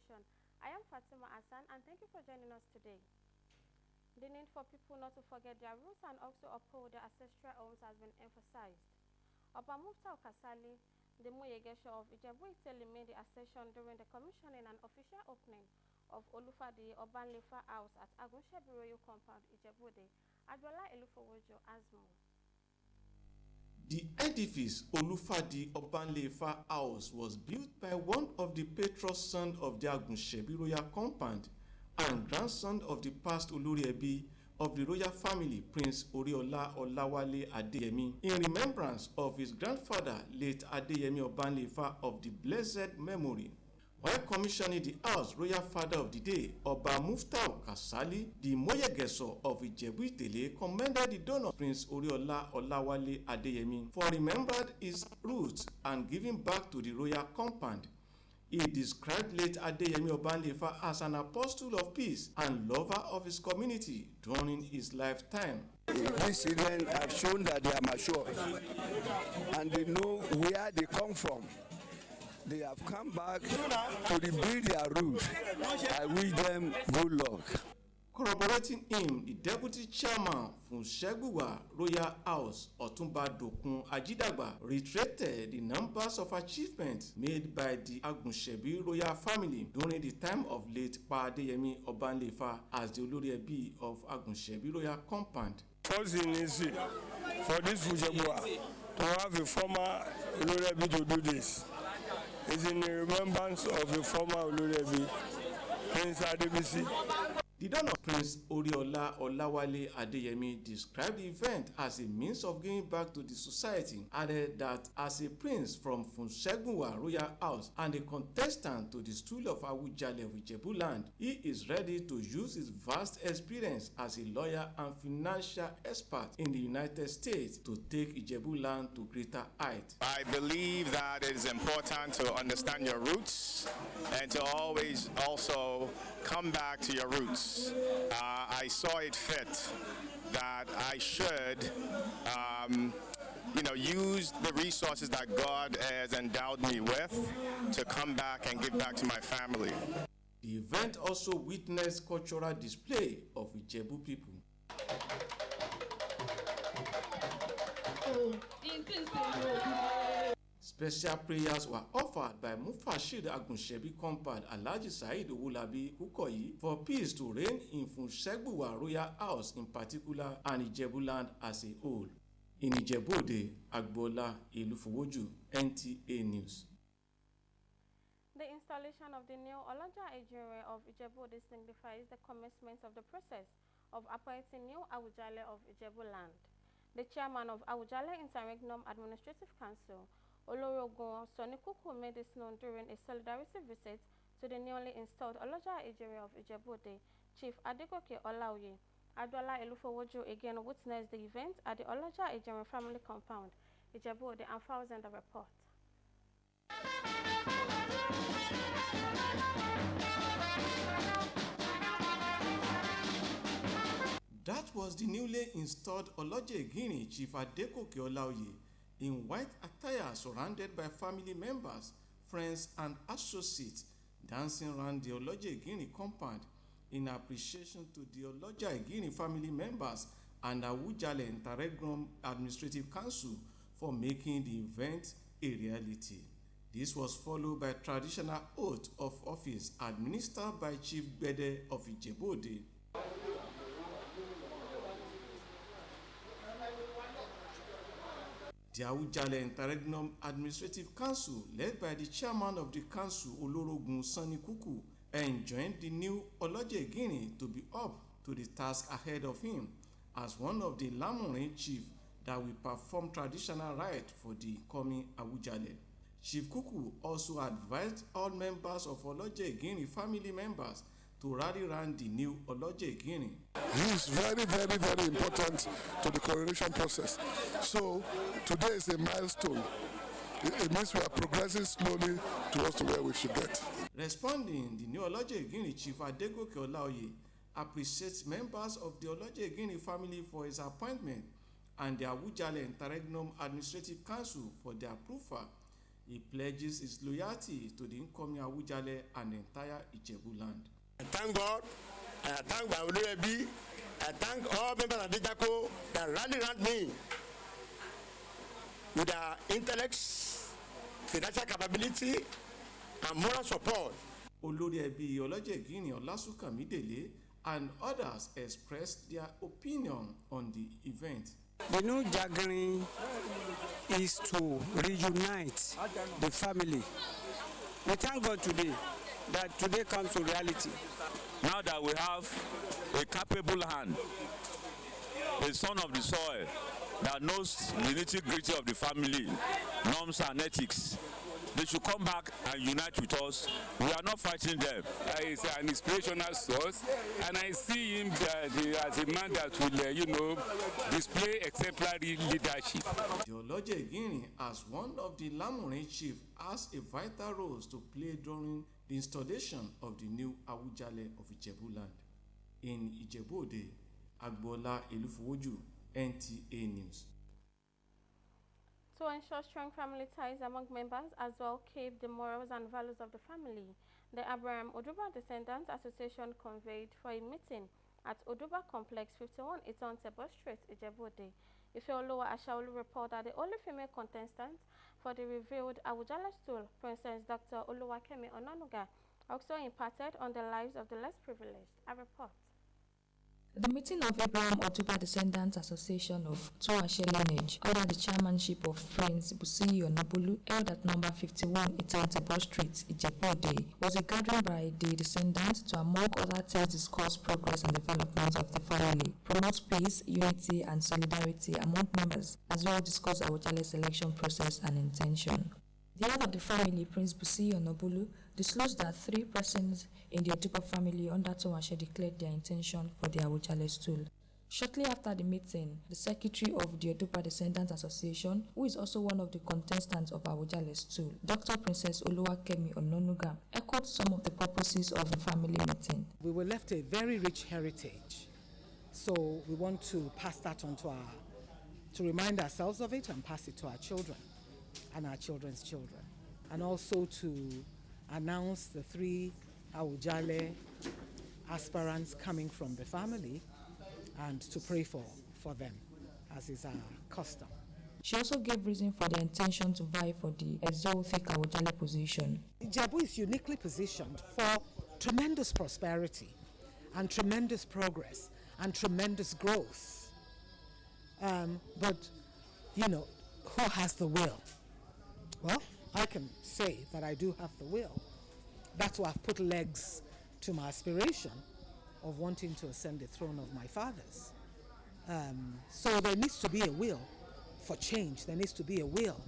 Commission. I am Fatima Hassan, and thank you for joining us today. The need for people not to forget their roots and also uphold their ancestral homes has been emphasized. Oba Muftau Kasali, the Moyegesho of Ijebu Ode, made the assertion during the commissioning and official opening of Olufadi Obanlefa House at Agunshebi Royal Compound, Ijebu Ode. Adwola Elufowojo Azmo. The edifice Olufadi Obanlefa House was built by one of the patron sons of the Agunshebi Royal Compound and grandson of the past Olori of the royal family, Prince Oriola Olawale Adeyemi, in remembrance of his grandfather, late Adeyemi Obanlefa of the blessed memory. While commissioning the house, Royal Father of the Day, Oba Muftau Kasali, the Moyegeso of Ijebu Ode, commended the donor Prince Oriola Olawale Adeyemi for remembering his roots and giving back to the royal compound. He described late Adeyemi Obanlefa as an apostle of peace and lover of his community during his lifetime. These children have shown that they are mature and they know where they come from. They have come back to rebuild their roots. I wish them good luck. Corroborating him, the deputy chairman Funshegbuwa Royal House, Otumba Dokun Ajidagba, reiterated the numbers of achievements made by the Agunshebi royal family during the time of late Pa Adeyemi Obanlefa as the Olori of Agunshebi Royal Compound. First thing is for this Funshegbuwa to have a former Olori to do this. It's in the remembrance of the former Olori Prince Adebisi. The donor Prince Oriola Olawale Adeyemi described the event as a means of giving back to the society, added that as a prince from Funshegbuwa Royal House and a contestant to the stool of Awujale of Ijebu land, he is ready to use his vast experience as a lawyer and financial expert in the United States to take Ijebu land to greater heights. I believe that it is important to understand your roots and to always also come back to your roots. I saw it fit that I should, use the resources that God has endowed me with to come back and give back to my family. The event also witnessed cultural display of Ijebu people. Special prayers were offered by Mufashid Agunshebi Compound Alhaji Said Owolabi Kukoyi for peace to reign in Funshegbuwa Royal House in particular and Ijebu land as a whole. In Ijebu Ode, Agbola Elufowoju, NTA News. The installation of the new Nta Ijebu of Ijebu Ode signifies the commencement of the process of appointing new Awujale of Ijebu land. The chairman of Awujale Interregnum Administrative Council, Olorogun Sonikuku, made this known during a solidarity visit to the newly installed Nta Ijebu of Ijebu Ode. Chief Adegoke Olaoye Adwola Elufowojo again witnessed the event at the Nta Ijebu family compound, Ijebu Ode, and files in the report. That was the newly installed Oloje Egini Chief Adegoke Olaoye in white attire, surrounded by family members, friends, and associates, dancing around the Oloje Egini compound in appreciation to the Oloje Egini family members and Awujale Interregnum Administrative Council for making the event a reality. This was followed by traditional oath of office administered by Chief Bede of Ijebu Ode. The Awujale Interregnum Administrative Council, led by the chairman of the council, Olorogun Sonikuku, enjoined the new Oloje Egini to be up to the task ahead of him as one of the Lamorin chief that will perform traditional rite for the coming Awujale. Chief Kuku also advised all members of Oloje Egini family members to rally around the new Oloje Egini. He is very, very, very important to the coronation process. So today is a milestone. It means we are progressing slowly towards where we should get. Responding, the new Oloje Egini Chief Adegoke Olaoye appreciates members of the Oloje Egini family for his appointment and the Awujale Interregnum Administrative Council for their approval. He pledges his loyalty to the incoming Awujale and the entire Ijebu land. I thank God, and I thank my Olorebi, I thank all members of the Jaco that rally around me with their intellects, financial capability, and moral support. Olórí ẹbí Ọlọ́jẹ̀gìnì Ọlásùnkànmí and others expressed their opinion on the event. The new gathering is to reunite the family. We thank God today that today comes to reality. Now that we have a capable hand, a son of the soil that knows the nitty-gritty of the family, norms and ethics, they should come back and unite with us. We are not fighting them. He's an inspirational source, and I see him as a man that will, display exemplary leadership. The Ọlọ́jẹ̀gìnì, as one of the Lamurin chief, has a vital role to play during the installation of the new Awujale of Ijebu land. In Ijebu Ode, Agboola Elufowoju, NTA News. To ensure strong family ties among members as well keep the morals and values of the family, the Abraham Oduba Descendants Association convened for a meeting at Oduba Complex 51 Nta Ijebu Street, Ijebu Ode. Ifeoluwa Ashaolu reported that the only female contestant for the revealed Awujale stool, Princess Dr. Oluwakemi Onanuga, also imparted on the lives of the less privileged. A report. The meeting of Abraham Oduba Descendants Association of Nta lineage under the chairmanship of Prince Busiyi Onabolu held at number 51 Nta Street, Ijebu Ode was a gathering by the descendants to, among other things, discuss progress and development of the family, promote peace, unity and solidarity among members, as well as discuss Awujale selection process and intention. The head of the family, Prince Busiyi Onabolu, disclosed that 3 persons in the Oduba family under Tomashe declared their intention for the Awujale stool. Shortly after the meeting, the secretary of the Oduba Descendants Association, who is also one of the contestants of Awujale stool, Dr. Princess Oluwakemi Onanuga, echoed some of the purposes of the family meeting. We were left a very rich heritage, so we want to pass that on to remind ourselves of it and pass it to our children and our children's children, and also to announce the 3 Awujale aspirants coming from the family and to pray for them, as is our custom. She also gave reason for their intention to vie for the exotic Awujale position. Ijebu is uniquely positioned for tremendous prosperity and tremendous progress and tremendous growth. But, who has the will? Well, I can say that I do have the will. That's why I've put legs to my aspiration of wanting to ascend the throne of my fathers. So there needs to be a will for change. There needs to be a will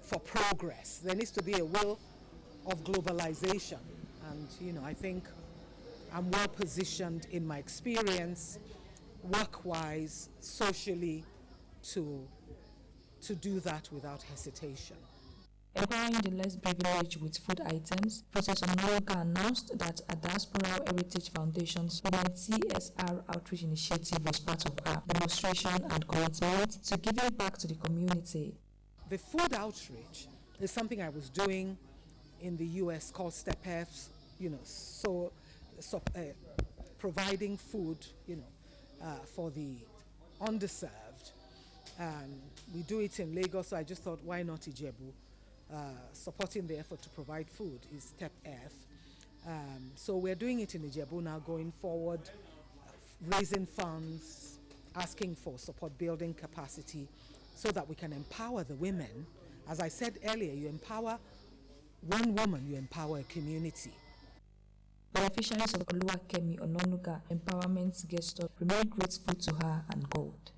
for progress. There needs to be a will of globalization. And, I think I'm well positioned in my experience, work-wise, socially, to do that without hesitation. Empowering the less privileged with food items, Princess Onanuga announced that a Diaspora Heritage Foundation's Women CSR Outreach Initiative was part of her demonstration and commitment to giving back to the community. The food outreach is something I was doing in the U.S. called STEPEFs, providing food, for the underserved. We do it in Lagos, so I just thought, why not Ijebu? Supporting the effort to provide food is step F. So we're doing it in Ijebu now, going forward, raising funds, asking for support, building capacity, so that we can empower the women. As I said earlier, you empower one woman, you empower a community. Beneficiaries of Oluwakemi Onanuga empowerment gesture remain grateful to her and God.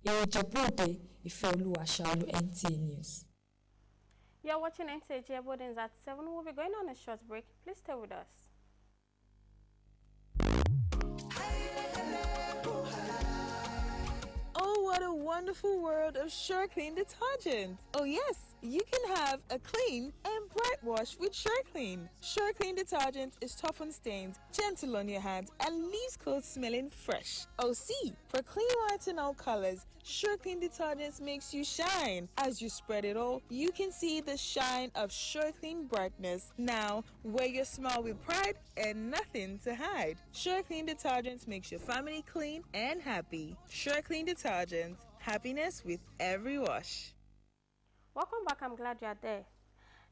In Ijebu Ode, Ifeoluwa Ashaolu, NTA News. You're watching Nta Ijebu Ode at 7. We'll be going on a short break. Please stay with us. Oh, what a wonderful world of Sure Clean detergent. Oh yes, you can have a clean and whitewash with SureClean. SureClean detergent is tough on stains, gentle on your hands, and leaves clothes smelling fresh. Oh, see, for clean whites and all colors, SureClean detergent makes you shine. As you spread it all, you can see the shine of SureClean brightness. Now, wear your smile with pride and nothing to hide. SureClean detergent makes your family clean and happy. SureClean detergent, happiness with every wash. Welcome back, I'm glad you are there.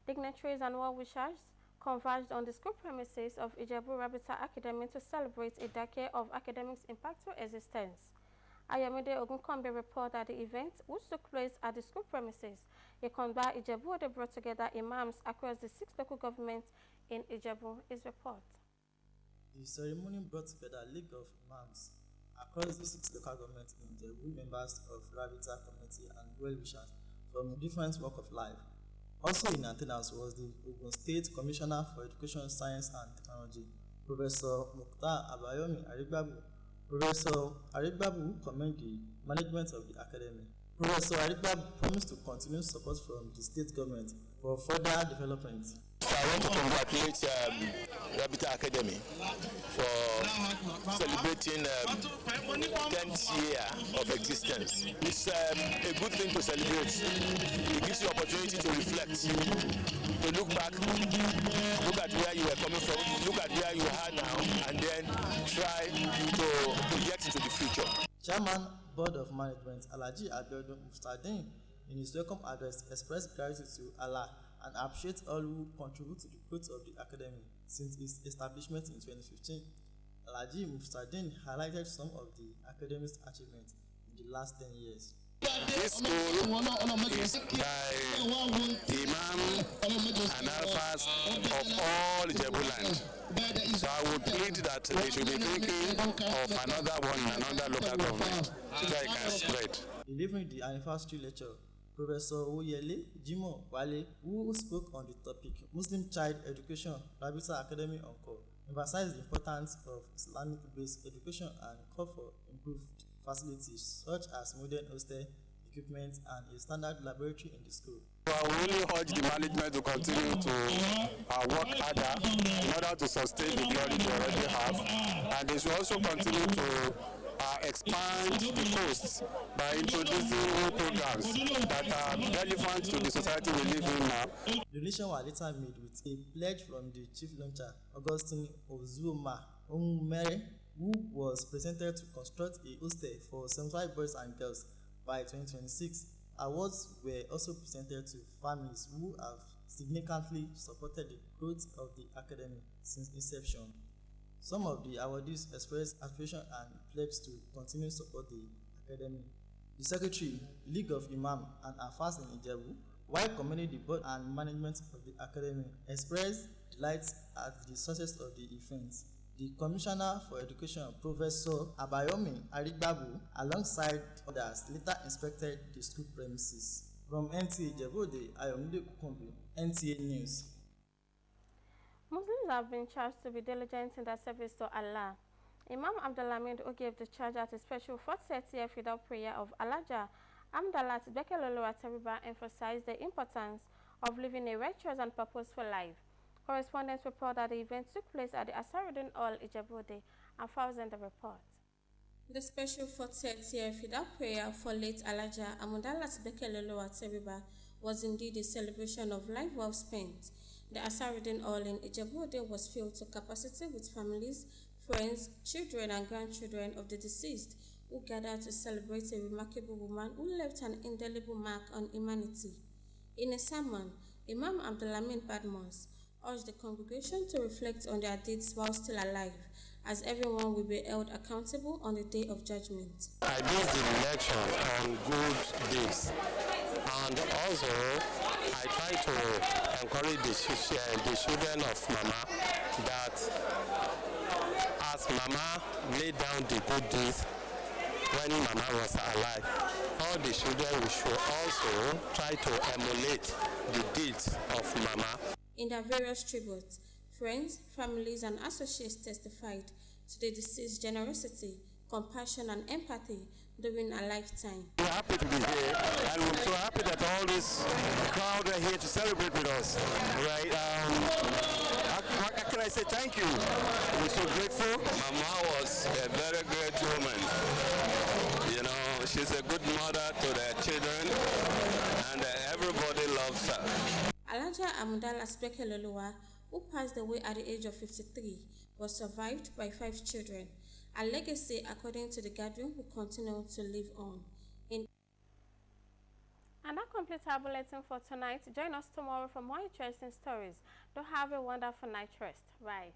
Dignitaries and well-wishers converged on the school premises of Ijebu Rabita Academy to celebrate a decade of academics' impactful existence. Ayomide Ogunkombe reported that the event, which took place at the school premises, Ikonba Ijebu Ode brought together imams across the 6 local governments in Ijebu. His report. The ceremony brought together a league of imams across the 6 local governments in Ijebu, members of Rabita community and well-wishers from different walks of life. Also in attendance was the Ogun State Commissioner for Education, Science and Technology, Professor Nta Ijebu Ode. Professor Arigbabu commended the management of the academy. Professor Arigbabu promised to continue support from the state government for further development. I want to congratulate Rabita Academy for celebrating 10th year of existence. It's a good thing to celebrate. It gives you opportunity to reflect, to look back, look at where you were coming from, look at where you are now, and then try to project into the future. Chairman Board of Management Alhaji Abiodun Mustadin, in his welcome address, expressed gratitude to Allah and appreciate all who contribute to the growth of the academy since its establishment in 2015. Alhaji Mustadin highlighted some of the academy's achievements in the last 10 years. This school is by Imam and Alphas of all Ijebu land. So I would plead that they should be thinking of another one in another local government so it can spread. Delivering the anniversary lecture, Professor Oyele Jimo Wale, who spoke on the topic Muslim Child Education, Rabita Academy Encore, emphasized the importance of Islamic-based education and called for improved facilities such as modern hostel equipment and a standard laboratory in the school. I really urge the management to continue to work harder in order to sustain the glory they already have, and they should also continue to expand the coast by introducing new programs that are relevant to the society we live in now. The donation was later made with a pledge from the chief launcher, Augustine Ozuma Onumere, who was presented to construct a hostel for 75 boys and girls by 2026. Awards were also presented to families who have significantly supported the growth of the academy since inception. Some of the awardees expressed aspiration and pledged to continue support the academy. The Secretary, League of Imam and Afas in Ijebu, while commending the board and management of the academy, expressed delight at the success of the event. The Commissioner for Education, Professor Abayomi Arigbabu, alongside others, later inspected the school premises. From Nta Ijebu Ode, Ayomide Ogunkombe, NTA News. Muslims have been charged to be diligent in their service to Allah. Imam Abdulhamid, who gave the charge at a special 430th Fidal prayer of Alaja, Amdalat Bekelolo Ateriba emphasized the importance of living a righteous and purposeful life. Correspondents report that the event took place at the Asaruddin Hall, Ijebu Ode, and files in the report. The special 430th Fidal prayer for late Alaja Amundalat Bekelolo Ateriba was indeed a celebration of life well spent. The Asaruddin Hall in Ijebu Ode was filled to capacity with families, friends, children and grandchildren of the deceased who gathered to celebrate a remarkable woman who left an indelible mark on humanity. In a sermon, Imam Abdulhamid Badmos urged the congregation to reflect on their deeds while still alive, as everyone will be held accountable on the day of judgment. I based the lecture on good deeds, and also I try to encourage the children of Mama that as Mama laid down the good deeds when Mama was alive, all the children should also try to emulate the deeds of Mama. In their various tributes, friends, families, and associates testified to the deceased's generosity, compassion, and empathy during a lifetime. We're happy to be here, and we're so happy that all this crowd are here to celebrate with us. Right? How can I say thank you? We're so grateful. Mama was a very great woman. You know, she's a good mother to their children, and everybody loves her. Alaja Amudala Spekelolua, who passed away at the age of 53, was survived by 5 children. A legacy, according to the gathering, will continue to live on. And that completes our bulletin for tonight. Join us tomorrow for more interesting stories. Do have a wonderful night rest. Bye.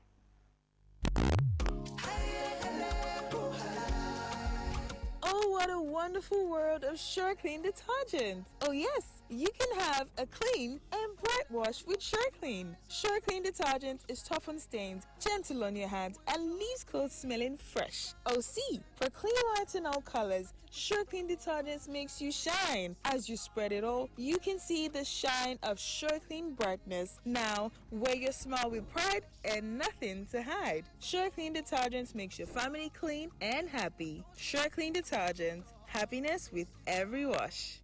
Oh, what a wonderful world of SureClean detergent. Oh yes, you can have a clean and bright wash with SureClean. SureClean detergent is tough on stains, gentle on your hands, and leaves clothes smelling fresh. Oh see, for clean white and all colors, SureClean detergent makes you shine. As you spread it all, you can see the shine of SureClean brightness. Now, wear your smile with pride and nothing to hide. SureClean detergent makes your family clean and happy. SureClean detergent, happiness with every wash.